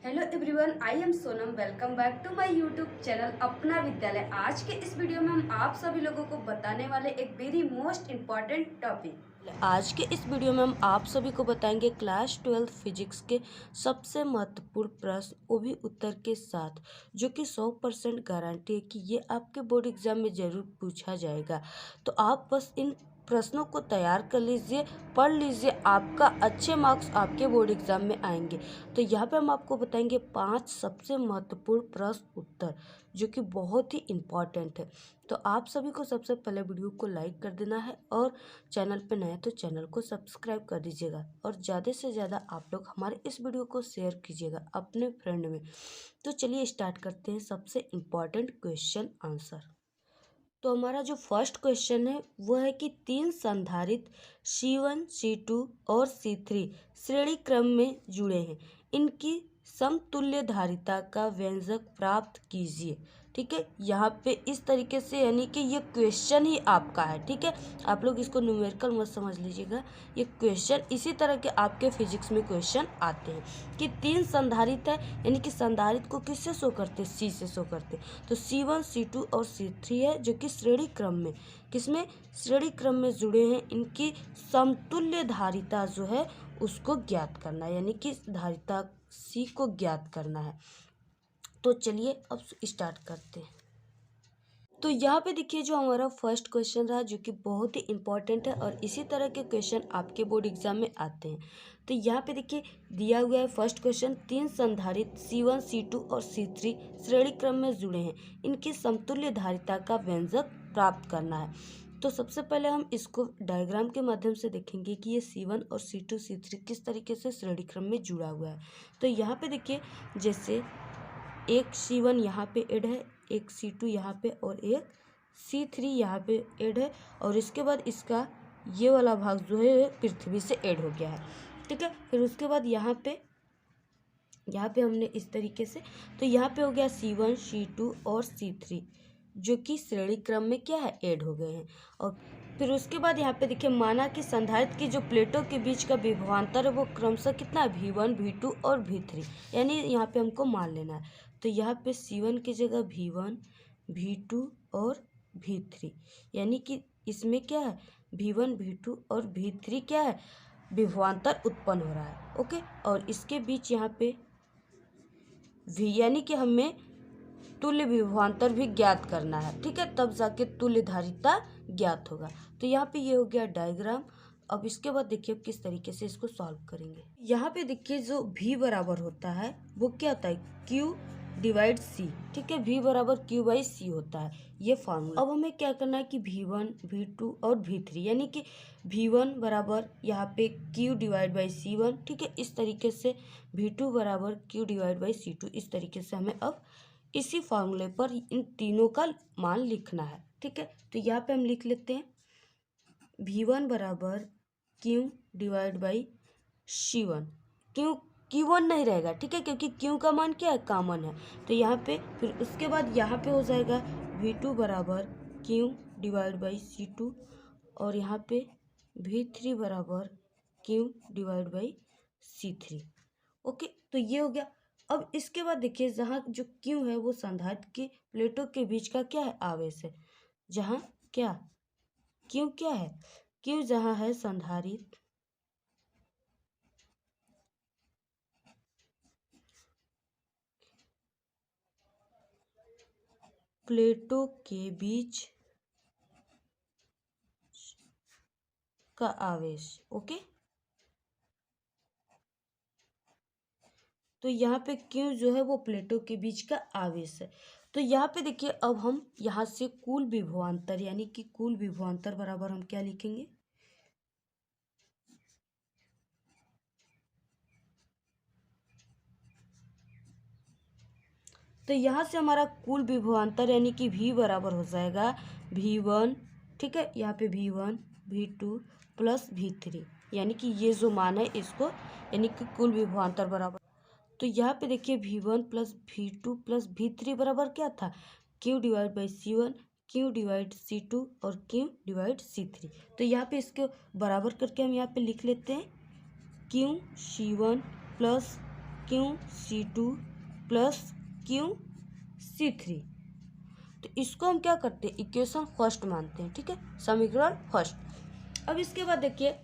Hello everyone, I am Sonam. Welcome back to my YouTube channel Apna Vidyalaya. आज के इस video में हम आप सभी लोगों को बताने वाले एक वेरी मोस्ट इम्पॉर्टेंट टॉपिक। आज के इस वीडियो में हम आप सभी को बताएंगे क्लास 12 फिजिक्स के सबसे महत्वपूर्ण प्रश्न, वो भी उत्तर के साथ, जो कि 100% गारंटी है कि ये आपके बोर्ड एग्जाम में ज़रूर पूछा जाएगा। तो आप बस इन प्रश्नों को तैयार कर लीजिए, पढ़ लीजिए, आपका अच्छे मार्क्स आपके बोर्ड एग्जाम में आएंगे। तो यहाँ पे हम आपको बताएंगे 5 सबसे महत्वपूर्ण प्रश्न उत्तर, जो कि बहुत ही इम्पॉर्टेंट है। तो आप सभी को सबसे पहले वीडियो को लाइक कर देना है और चैनल पे नए तो चैनल को सब्सक्राइब कर दीजिएगा और ज़्यादा से ज़्यादा आप लोग हमारे इस वीडियो को शेयर कीजिएगा अपने फ्रेंड में। तो चलिए स्टार्ट करते हैं सबसे इम्पॉर्टेंट क्वेश्चन आंसर। तो हमारा जो फर्स्ट क्वेश्चन है वो है कि 3 संधारित्र C1, C2 और C3 श्रेणी क्रम में जुड़े हैं, इनकी समतुल्य धारिता का व्यंजक प्राप्त कीजिए। ठीक है, यहाँ पे इस तरीके से, यानी कि ये क्वेश्चन ही आपका है। ठीक है, आप लोग इसको न्यूमेरिकल मत समझ लीजिएगा, ये क्वेश्चन इसी तरह के आपके फिजिक्स में क्वेश्चन आते हैं कि 3 संधारित्र है, यानी कि संधारित्र को किससे शो करते हैं, C से शो करते हैं। तो C1, C2 और C3 है, जो कि श्रेणी क्रम में, किसमें, श्रेणी क्रम में जुड़े हैं। इनकी समतुल्य धारिता जो है उसको ज्ञात करना है, यानी कि धारिता C को ज्ञात करना है। तो चलिए अब स्टार्ट करते हैं। तो यहाँ पे देखिए जो हमारा फर्स्ट क्वेश्चन रहा, जो कि बहुत ही इम्पोर्टेंट है और इसी तरह के क्वेश्चन आपके बोर्ड एग्जाम में आते हैं। तो यहाँ पे देखिए दिया हुआ है फर्स्ट क्वेश्चन, 3 संधारित्र C1, C2 और C3 श्रेणी क्रम में जुड़े हैं, इनकी समतुल्य धारिता का व्यंजक प्राप्त करना है। तो सबसे पहले हम इसको डायग्राम के माध्यम से देखेंगे कि ये C1 और C2, C3 किस तरीके से श्रेणी क्रम में जुड़ा हुआ है। तो यहाँ पे देखिए जैसे एक C1 यहाँ पे ऐड है, एक C2 यहाँ पे और एक C3 यहाँ पे ऐड है, और इसके बाद इसका ये वाला भाग जो है पृथ्वी से ऐड हो गया है। ठीक है, फिर उसके बाद यहाँ पे हमने इस तरीके से, तो यहाँ पे हो गया C1, C2 और C3, जो कि श्रेणी क्रम में क्या है, ऐड हो गए हैं। और फिर उसके बाद यहाँ पे देखिए माना कि संधारित्र की जो प्लेटों के बीच का विभवांतर है वो क्रमशः कितना है, V1, V2 और V3, यानी यहाँ पे हमको मान लेना है। तो यहाँ पे C1 की जगह V1, V2 और V3, यानी कि इसमें क्या है, V1, V2 और V3 क्या है, विभवांतर उत्पन्न हो रहा है। ओके, और इसके बीच यहाँ पे V, यानी कि हमें तुल्य विभवांतर भी ज्ञात करना है। ठीक है, तब जाके तुल्य धारिता ज्ञात होगा। तो यहाँ पे ये हो गया डायग्राम। अब इसके बाद देखिए अब किस तरीके से इसको सॉल्व करेंगे। यहाँ पे देखिए जो V बराबर होता है वो क्या होता है, Q डिवाइड C। ठीक है, V बराबर Q बाई C होता है, ये फॉर्मूला। अब हमें क्या करना है कि V1, V2 और V3, यानी कि V1 बराबर यहाँ पे Q डिवाइड बाई C1। ठीक है, इस तरीके से V2 बराबर Q डिवाइड बाई C2, इस तरीके से हमें अब इसी फॉर्मूले पर इन तीनों का मान लिखना है। ठीक है, तो यहाँ पे हम लिख लेते हैं V1 बराबर Q divide by C1। Q1 नहीं रहेगा, ठीक है, क्योंकि Q का मान क्या है, कॉमन है। तो यहाँ पे फिर उसके बाद यहाँ पे हो जाएगा V2 बराबर Q डिवाइड बाई C2, और यहाँ पे V3 बराबर Q divide by C3। Okay, तो ये हो गया। अब इसके बाद देखिए जहाँ जो Q है वो संधारित्र की प्लेटों के बीच का क्या है, आवेश है। जहाँ क्या Q क्या है, Q जहाँ है संधारित्र प्लेटों के बीच का आवेश। ओके, तो यहाँ पे Q जो है वो प्लेटों के बीच का आवेश है। तो यहाँ पे देखिए अब हम यहाँ से कुल विभवांतर, यानी कि कुल विभवांतर बराबर हम क्या लिखेंगे, तो यहाँ से हमारा कुल विभवांतर यानी कि V बराबर हो जाएगा V1। ठीक है, यहाँ पे V1, V2 प्लस V3, यानी कि ये जो मान है इसको, यानी कि कुल विभवांतर बराबर। तो यहाँ पे देखिए V1 plus V2 plus V3 बराबर क्या था, Q divide by C1, Q divide C2 और Q डिवाइड C3। तो यहाँ पे इसको बराबर करके हम यहाँ पे लिख लेते हैं Q C1 plus Qc2 plus Qc3। तो इसको हम क्या करते हैं, इक्वेशन फर्स्ट मानते हैं, ठीक है, समीकरण फर्स्ट। अब इसके बाद देखिए,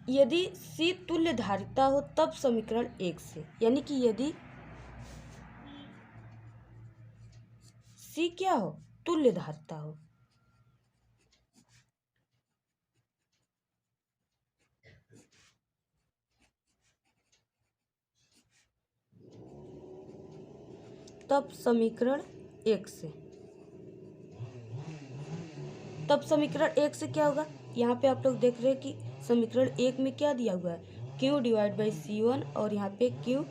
यदि C तुल्य धारिता हो तब समीकरण 1 से, यानी कि यदि C क्या हो, तुल्य धारिता हो, तब समीकरण 1 से, तब समीकरण 1 से क्या होगा, यहाँ पे आप लोग देख रहे हैं कि समीकरण 1 में क्या दिया हुआ है, Q डिवाइड बाई C1 और यहाँ पे Q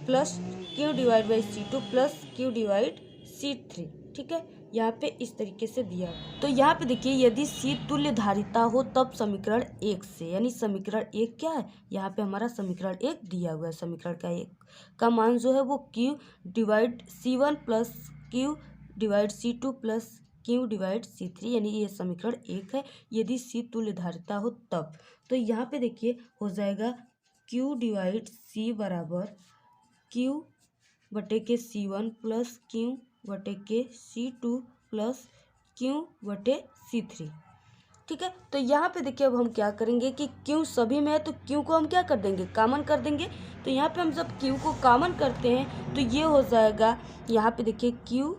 plus Q divide by C2 plus Q divide C3, ठीक है, यहाँ पे इस तरीके से दिया है। तो यहाँ पे देखिए, यदि C तुल्य धारिता हो तब समीकरण 1 से, यानी समीकरण 1 क्या है, यहाँ पे हमारा समीकरण 1 दिया हुआ है। समीकरण का 1 का मान जो है वो Q divide C1 plus Q divide C2 plus Q divide C3, यानी ये समीकरण 1 है। यदि C तुल्य धारिता हो तब, तो यहाँ पे देखिए हो जाएगा Q डिवाइड C बराबर Q बटे के C1 प्लस Q बटे के C2 प्लस Q बटे C3, ठीक है। तो यहाँ पे देखिए अब हम क्या करेंगे कि Q सभी में है तो Q को हम क्या कर देंगे, कॉमन कर देंगे। तो यहाँ पे हम जब Q को कॉमन करते हैं तो ये हो जाएगा, यहाँ पे देखिए Q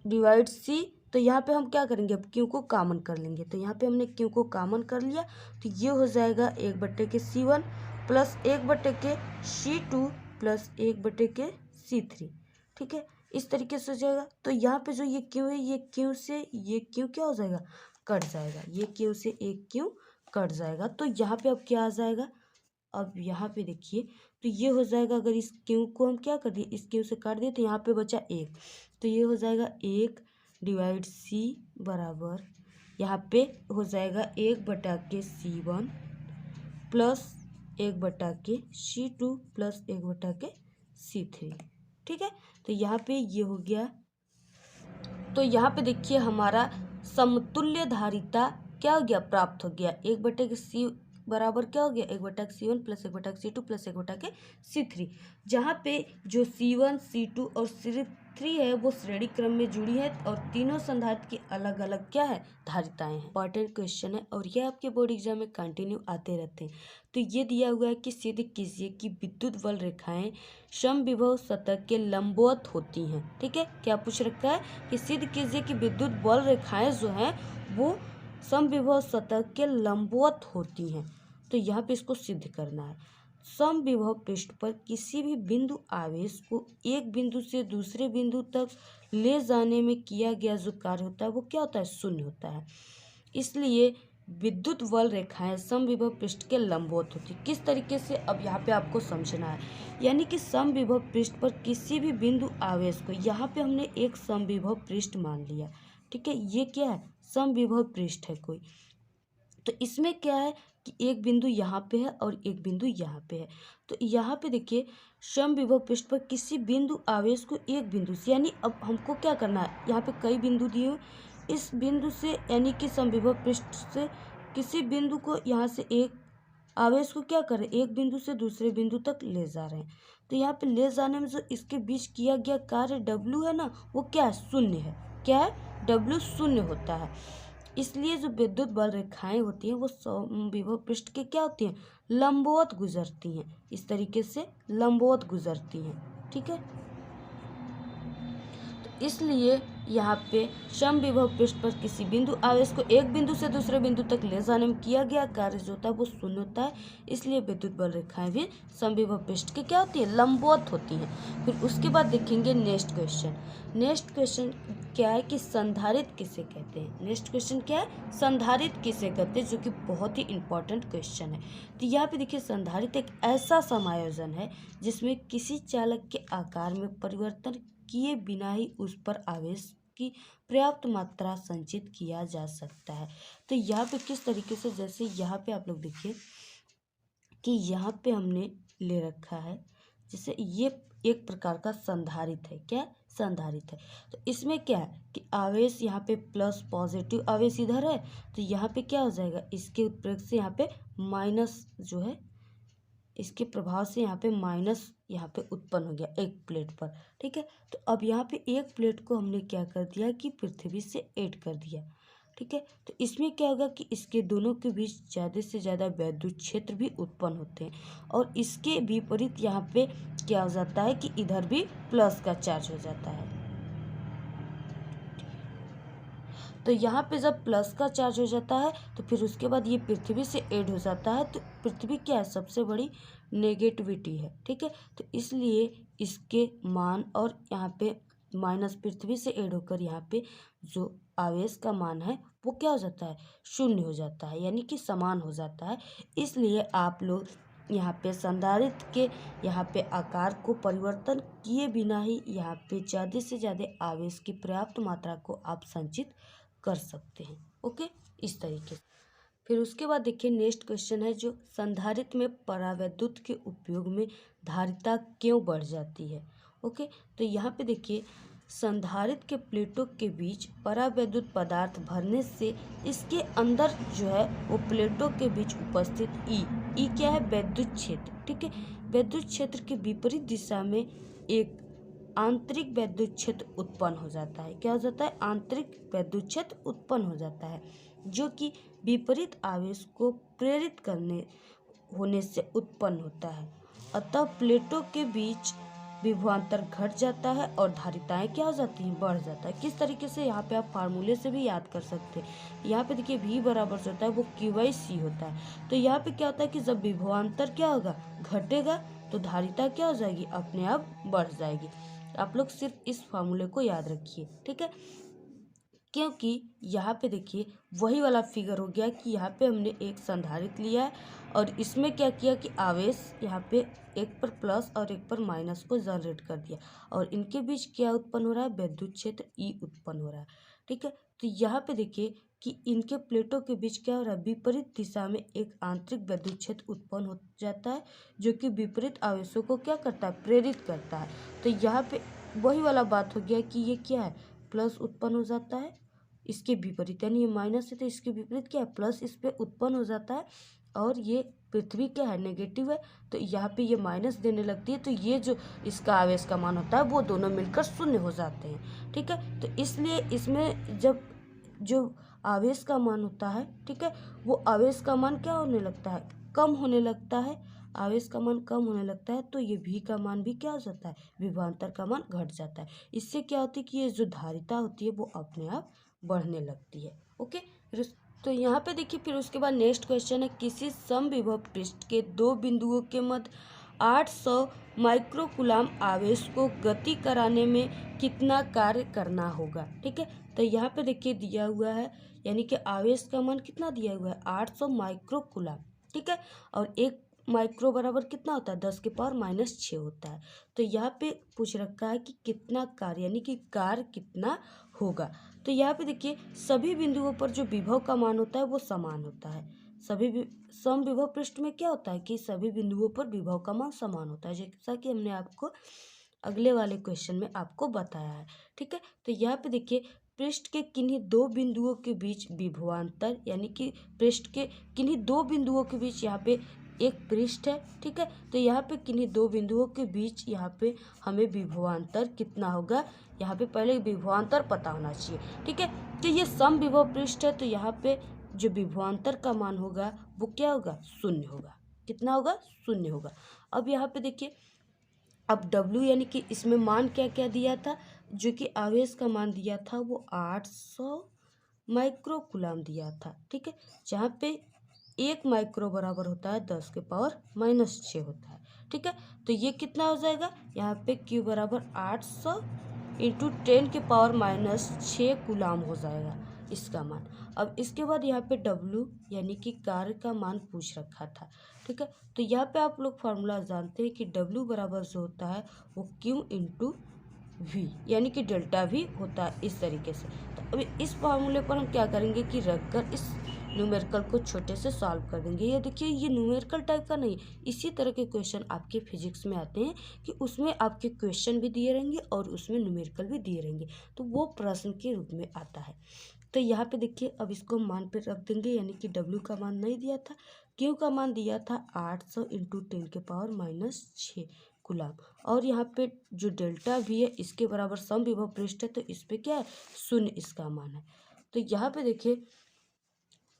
डिवाइड C, तो यहाँ पे हम क्या करेंगे, अब Q को कॉमन कर लेंगे। तो यहाँ पे हमने Q को कॉमन कर लिया, तो ये हो जाएगा 1/के C1 plus 1/के C2 plus 1/के C3, ठीक है, इस तरीके से हो जाएगा। तो यहाँ पे जो ये Q है, ये Q से ये Q क्या हो जाएगा, कट जाएगा, ये Q से एक Q कट जाएगा। तो यहाँ पे अब क्या आ जाएगा, अब यहाँ पे देखिए, तो ये हो जाएगा, अगर इस Q को हम क्या कर दिए, इस Q से काट दिए तो यहाँ पे बचा 1, तो ये हो जाएगा 1 डिवाइड C बराबर, यहाँ पे हो जाएगा 1/के C1 plus 1/के C2 plus 1/के C3, ठीक है। तो यहाँ पे ये हो गया। तो यहाँ पे देखिए हमारा समतुल्य धारिता क्या हो गया, प्राप्त हो गया। 1/के C बराबर क्या हो गया, 1/के C1 plus 1/के C2 plus 1/के C3, जहाँ पे जो C1 C2 और C3 है वो श्रेणी क्रम में जुड़ी है और तीनों संधारित्र की अलग अलग क्या है, धारिताएं हैं। इंपॉर्टेंट क्वेश्चन है और ये आपके बोर्ड एग्जाम में कंटिन्यू आते रहते हैं। तो ये दिया हुआ है कि सिद्ध कीजिए कि विद्युत बल रेखाएं समविभव सतह के लंबवत होती हैं, ठीक है। क्या पूछ रखा है कि सिद्ध कीजिए कि विद्युत बल रेखाएं जो हैं वो समविभव सतह के लंबवत होती हैं। तो यहाँ पे इसको सिद्ध करना है। समविभव पृष्ठ पर किसी भी बिंदु आवेश को एक बिंदु से दूसरे बिंदु तक ले जाने में किया गया जो कार्य होता है वो क्या होता है, शून्य होता है। इसलिए विद्युत बल रेखाएं समविभव पृष्ठ के लंबवत होती है। किस तरीके से, अब यहाँ पे आपको समझना है, यानी कि समविभव पृष्ठ पर किसी भी बिंदु आवेश को, यहाँ पे हमने एक समविभव पृष्ठ मान लिया, ठीक है, ये क्या है, समविभव पृष्ठ है कोई। तो इसमें क्या है कि एक बिंदु यहाँ पे है और एक बिंदु यहाँ पे है। तो यहाँ पे देखिए समविभव पृष्ठ पर किसी बिंदु आवेश को एक बिंदु से, यानी अब हमको क्या करना है, यहाँ पे कई बिंदु दिए हुए, इस बिंदु से यानी कि समविभव पृष्ठ से किसी बिंदु को यहाँ से एक आवेश को क्या करें, एक बिंदु से दूसरे बिंदु तक ले जा रहे हैं। तो यहाँ पे ले जाने में जो इसके बीच किया गया कार्य W है ना, वो क्या है, शून्य है। क्या है, W शून्य होता है। इसलिए जो विद्युत बल रेखाएं होती हैं वो समविभव पृष्ठ के क्या होती हैं, लंबवत गुजरती हैं, इस तरीके से लंबवत गुजरती हैं, ठीक है। तो इसलिए यहाँ पे समविभव पृष्ठ पर किसी बिंदु आवेश को एक बिंदु से दूसरे बिंदु तक ले जाने में किया गया कार्य जो होता है वो शून्य होता है। इसलिए विद्युत बल रेखाएं भी समविभव पृष्ठ की क्या होती है, लंबवत होती हैं। फिर उसके बाद देखेंगे नेक्स्ट क्वेश्चन। नेक्स्ट क्वेश्चन क्या है कि संधारित्र किसे कहते हैं। नेक्स्ट क्वेश्चन क्या है, संधारित्र किसे कहते हैं, जो कि बहुत ही इंपॉर्टेंट क्वेश्चन है। तो यहाँ पे देखिए संधारित्र एक ऐसा समायोजन है जिसमें किसी चालक के आकार में परिवर्तन किए बिना ही उस पर आवेश की पर्याप्त मात्रा संचित किया जा सकता है। तो यहाँ पे किस तरीके से, जैसे यहाँ पे आप लोग देखिए कि यहाँ पे हमने ले रखा है, जैसे ये एक प्रकार का संधारित्र है। क्या संधारित्र है, तो इसमें क्या है कि आवेश यहाँ पे प्लस पॉजिटिव आवेश इधर है, तो यहाँ पे क्या हो जाएगा, इसके उत्प्रेरक से यहाँ पे माइनस जो है इसके प्रभाव से यहाँ पे माइनस यहाँ पे उत्पन्न हो गया एक प्लेट पर, ठीक है। तो अब यहाँ पे एक प्लेट को हमने क्या कर दिया कि पृथ्वी से ऐड कर दिया, ठीक है। तो इसमें क्या होगा कि इसके दोनों के बीच ज़्यादा से ज़्यादा वैद्युत क्षेत्र भी उत्पन्न होते हैं और इसके विपरीत यहाँ पे क्या हो जाता है कि इधर भी प्लस का चार्ज हो जाता है। तो यहाँ पे जब प्लस का चार्ज हो जाता है तो फिर उसके बाद ये पृथ्वी से ऐड हो जाता है, तो पृथ्वी क्या है, सबसे बड़ी नेगेटिविटी है, ठीक है। तो इसलिए इसके मान और यहाँ पे माइनस पृथ्वी से ऐड होकर यहाँ पे जो आवेश का मान है वो क्या हो जाता है, शून्य हो जाता है, यानी कि समान हो जाता है। इसलिए आप लोग यहाँ पे संधारित्र के यहाँ पे आकार को परिवर्तन किए बिना ही यहाँ पे ज़्यादा से ज़्यादा आवेश की पर्याप्त मात्रा को आप संचित कर सकते हैं। ओके, इस तरीके से। फिर उसके बाद देखिए नेक्स्ट क्वेश्चन है जो संधारित्र में परावैद्युत के उपयोग में धारिता क्यों बढ़ जाती है। ओके, तो यहाँ पे देखिए संधारित्र के प्लेटों के बीच परावैद्युत पदार्थ भरने से इसके अंदर जो है वो प्लेटों के बीच उपस्थित ई क्या है, वैद्युत क्षेत्र, ठीक है। वैद्युत क्षेत्र के विपरीत दिशा में एक आंतरिक वैद्युत क्षेत्र उत्पन्न हो जाता है। क्या हो जाता है, आंतरिक वैद्युत क्षेत्र उत्पन्न हो जाता है जो कि विपरीत आवेश को प्रेरित करने होने से उत्पन्न होता है। अतः प्लेटों के बीच विभवांतर घट जाता है और धारिताएं क्या हो जाती हैं, बढ़ जाता है। किस तरीके से, यहाँ पे आप फार्मूले से भी याद कर सकते हैं। यहाँ पे देखिए V बराबर जो होता है वो Q/C होता है। तो यहाँ पे क्या होता है कि जब विभवांतर क्या होगा, घटेगा, तो धारिता क्या हो जाएगी, अपने आप बढ़ जाएगी। आप लोग सिर्फ इस फार्मूले को याद रखिए, ठीक है। क्योंकि यहाँ पे देखिए वही वाला फिगर हो गया कि यहाँ पे हमने एक संधारित्र लिया है और इसमें क्या किया कि आवेश यहाँ पे एक पर प्लस और एक पर माइनस को जनरेट कर दिया और इनके बीच क्या उत्पन्न हो रहा है, वैद्युत क्षेत्र ई उत्पन्न हो रहा है, ठीक है। तो यहाँ पे देखिए कि इनके प्लेटों के बीच क्या हो रहा है, विपरीत दिशा में एक आंतरिक वैद्युत क्षेत्र उत्पन्न हो जाता है जो कि विपरीत आवेशों को क्या करता है, प्रेरित करता है। तो यहाँ पे वही वाला बात हो गया कि ये क्या है, प्लस उत्पन्न हो जाता है इसके विपरीत, यानी ये माइनस है तो इसके विपरीत क्या है, प्लस इस पे उत्पन्न हो जाता है और ये पृथ्वी क्या है, नेगेटिव है, तो यहाँ पे ये माइनस देने लगती है। तो ये जो इसका आवेश का मान होता है वो दोनों मिलकर शून्य हो जाते हैं, ठीक है। तो इसलिए इसमें जब जो आवेश का मान होता है, ठीक है, वो आवेश का मान क्या होने लगता है, कम होने लगता है। आवेश का मान कम होने लगता है तो ये V का मान भी क्या हो जाता है, विभवांतर का मान घट जाता है। इससे क्या होती है कि ये जो धारिता होती है वो अपने आप बढ़ने लगती है। ओके, तो यहाँ पे देखिए फिर उसके बाद नेक्स्ट क्वेश्चन है, किसी समविभव पृष्ठ के दो बिंदुओं के मध्य 800 माइक्रोकूलाम आवेश को गति कराने में कितना कार्य करना होगा, ठीक है। तो यहाँ पे देखिए दिया हुआ है, यानी कि आवेश का मान कितना दिया हुआ है, 800 माइक्रोकूलाम, ठीक है। और एक माइक्रो बराबर कितना होता है, 10 के पावर -6 होता है। तो यहाँ पे पूछ रखा है कि कितना कार्य, यानी कि कार्य कितना होगा। तो यहाँ पे देखिए सभी बिंदुओं पर जो विभव का मान होता है वो समान होता है। सभी समविभव पृष्ठ में क्या होता है कि सभी बिंदुओं पर विभव का मान समान होता है, जैसा कि हमने आपको अगले वाले क्वेश्चन में आपको बताया है, ठीक है। तो यहाँ पे देखिए पृष्ठ के किन्हीं दो बिंदुओं के बीच विभवांतर, यानी कि पृष्ठ के किन्हीं दो बिंदुओं के बीच यहाँ पे एक पृष्ठ है, ठीक है। तो यहाँ पे किन्हीं दो बिंदुओं के बीच यहाँ पे हमें विभवांतर कितना होगा, यहाँ पे पहले विभवांतर पता होना चाहिए, ठीक है। तो ये समविभव पृष्ठ है तो यहाँ पे जो विभवांतर का मान होगा वो क्या होगा, शून्य होगा। कितना होगा, शून्य होगा। अब यहाँ पे देखिए अब W यानी कि इसमें मान क्या क्या दिया था, जो कि आवेश का मान दिया था वो 800 माइक्रोकूलाम दिया था, ठीक है। जहाँ पे एक माइक्रो बराबर होता है 10 के पावर -6 होता है, ठीक है। तो ये कितना हो जाएगा, यहाँ पे Q बराबर 800 इंटू 10 के पावर -6 कूलाम हो जाएगा इसका मान। अब इसके बाद यहाँ पे W यानी कि कार्य का मान पूछ रखा था, ठीक है। तो यहाँ पे आप लोग फार्मूला जानते हैं कि W बराबर जो होता है वो Q इंटू V यानी कि डेल्टा V होता है, इस तरीके से। तो अभी इस फार्मूले पर हम क्या करेंगे कि रखकर इस न्यूमेरिकल को छोटे से सॉल्व कर देंगे। ये देखिए ये न्यूमेरिकल टाइप का नहीं, इसी तरह के क्वेश्चन आपके फिजिक्स में आते हैं कि उसमें आपके क्वेश्चन भी दिए रहेंगे और उसमें न्यूमेरिकल भी दिए रहेंगे, तो वो प्रश्न के रूप में आता है। तो यहाँ पे देखिए अब इसको मान पे रख देंगे, यानी कि W का मान नहीं दिया था, Q का मान दिया था 800 इंटू 10⁻⁻6 कूलम। और यहाँ पे जो डेल्टा V है इसके बराबर समविभव पृष्ठ है, तो इस पे क्या है, शून्य इसका मान है। तो यहाँ पे देखिए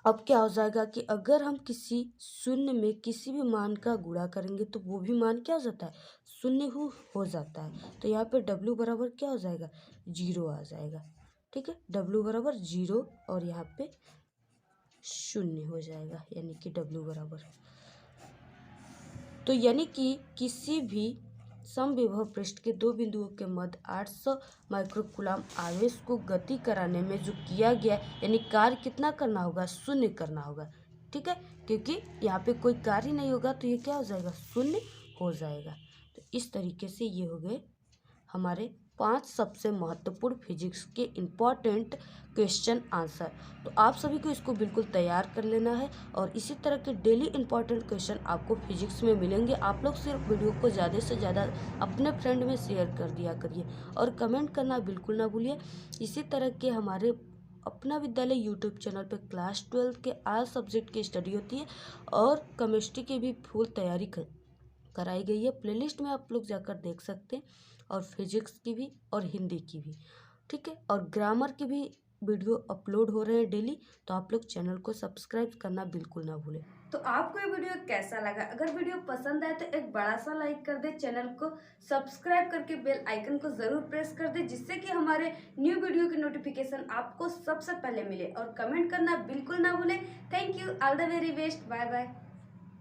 अब क्या हो जाएगा कि अगर हम किसी शून्य में किसी भी मान का गुणा करेंगे तो वो भी मान क्या हो जाता है, शून्य हो जाता है। तो यहाँ पे W बराबर क्या हो जाएगा, 0 आ जाएगा। ठीक है, W बराबर 0 और यहाँ पे शून्य हो जाएगा, यानी कि W बराबर। तो यानी कि किसी भी समविभव पृष्ठ के दो बिंदुओं के मध्य 800 माइक्रोकूलम आवेश को गति कराने में जो किया गया, यानी कार्य कितना करना होगा, शून्य करना होगा। ठीक है, क्योंकि यहाँ पे कोई कार्य नहीं होगा तो ये क्या हो जाएगा, शून्य हो जाएगा। तो इस तरीके से ये हो गए हमारे 5 सबसे महत्वपूर्ण फिजिक्स के इम्पॉर्टेंट क्वेश्चन आंसर। तो आप सभी को इसको बिल्कुल तैयार कर लेना है और इसी तरह के डेली इम्पॉर्टेंट क्वेश्चन आपको फिजिक्स में मिलेंगे। आप लोग सिर्फ वीडियो को ज़्यादा से ज़्यादा अपने फ्रेंड में शेयर कर दिया करिए और कमेंट करना बिल्कुल ना भूलिए। इसी तरह के हमारे अपना विद्यालय यूट्यूब चैनल पे क्लास 12 के आल सब्जेक्ट की स्टडी होती है और केमिस्ट्री की भी फुल तैयारी कराई गई है। प्लेलिस्ट में आप लोग जाकर देख सकते हैं, और फिजिक्स की भी और हिंदी की भी। ठीक है, और ग्रामर की भी वीडियो अपलोड हो रहे हैं डेली, तो आप लोग चैनल को सब्सक्राइब करना बिल्कुल ना भूलें। तो आपको ये वीडियो कैसा लगा, अगर वीडियो पसंद आए तो एक बड़ा सा लाइक कर दे, चैनल को सब्सक्राइब करके बेल आइकन को जरूर प्रेस कर दे, जिससे कि हमारे न्यू वीडियो की नोटिफिकेशन आपको सबसे पहले मिले। और कमेंट करना बिल्कुल ना भूलें। Thank you, all the very best, bye bye.